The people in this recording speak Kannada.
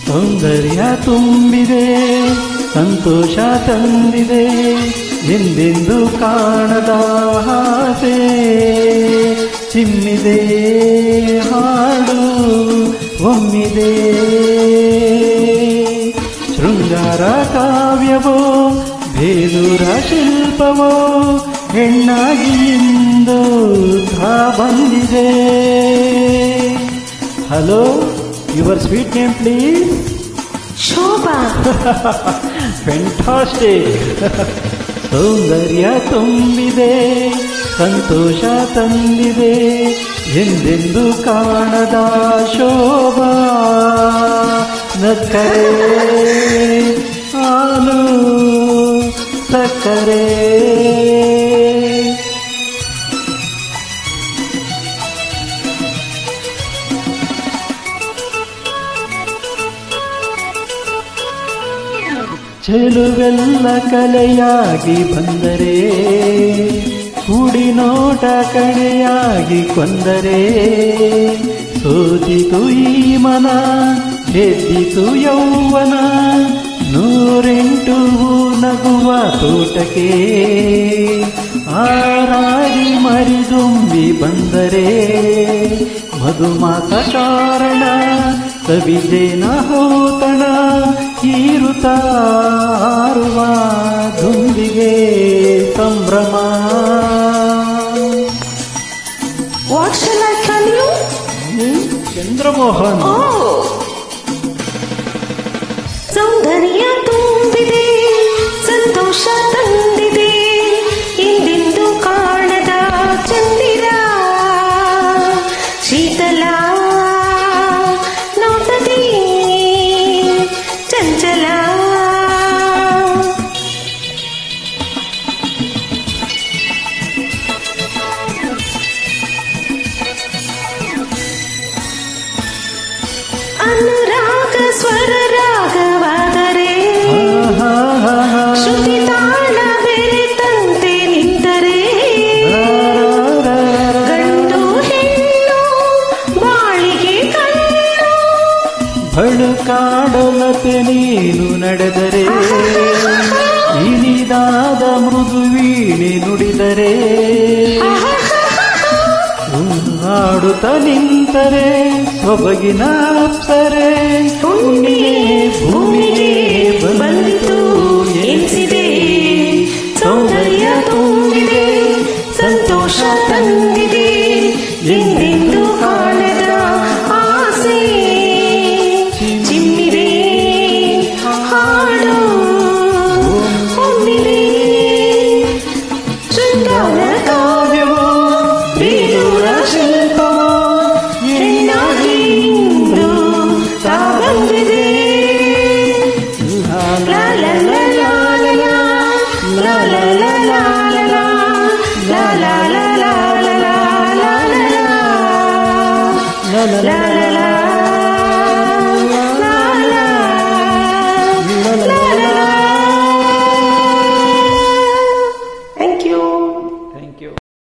ಸೌಂದರ್ಯ ತುಂಬಿದೆ, ಸಂತೋಷ ತಂದಿದೆ, ಎಂದೆಂದು ಕಾಣದ ಆಸೆ ಚಿಮ್ಮಿದೆ, ಹಾಡು ಒಮ್ಮಿದೆ. ಶೃಂಗಾರ ಕಾವ್ಯವೋ ಬೇಲೂರ ಶಿಲ್ಪವೋ ಹೆಣ್ಣಾಗಿ ಇಂದು ಬಂದಿದೆ. Hello, your sweet name please? Shobha. Fantastic. ಸೌಂದರ್ಯ ತುಂಬಿದೆ, ಸಂತೋಷ ತಂದಿದೆ, ಎಂದೆಂದು ಕಾಣದ ಶೋಭಾ. ನಕ್ಕರೆ ಹಾಲು ಸಕ್ಕರೆ. ಚೆಲುವೆಲ್ಲ ಕಲೆಯಾಗಿ ಬಂದರೆ, ಕುಡಿ ನೋಟ ಕಣೆಯಾಗಿ ಕೊಂದರೆ, ಸೋತಿತು ಈ ಮನ ಗೆದ್ದಿತು ಯೌವನ, 108 ನಗುವ ತೋಟಕ್ಕೆ. ಆರಾಡಿ ಮರಿದುಂಬಿ ಬಂದರೆ, ಮಧುಮಾಸ ಕಾರಣ ಸವಿಜೇನ ಹೋತಣ, ಈರುತ್ತಾರುವ ದುಂಬಿಗೆ ಸಂಭ್ರಮ. What shall I tell you? Chandramohan. ಸೌಂದರ್ಯ ತುಂಬಿದೆ, ಸಂತೋಷ ತಂದಿದೆ, ಎಂದೆಂದು ಕಾಣದ ಚಂದಿರ, ಶೀತಲ ನೋಟದಿ ಚಂಚಲ. ಅನುರಾಗ ಸ್ವರ ರಾಗವಾದರೆ, ಶ್ರುತಿ ತಾಳ ಬೆರೆತಂತೆ ನಿಂತರೆ, ಗಂಡು ಹೆಣ್ಣು ಬಾಳಿಗೆ ಕಣ್ಣು, ಬಳುಕಾಡಲತೆ ನೀನು ನಡೆದರೆ, ಇನಿದಾದ ಮೃದು ವೀಣೆ ನುಡಿದರೆ, ಹಾಡುತ್ತ ನಿಂತರೆ ಸೊಬಗಿನ ಅಪ್ಸರೆ, ಹುಣ್ಣಿಮೆ ಭೂಮಿ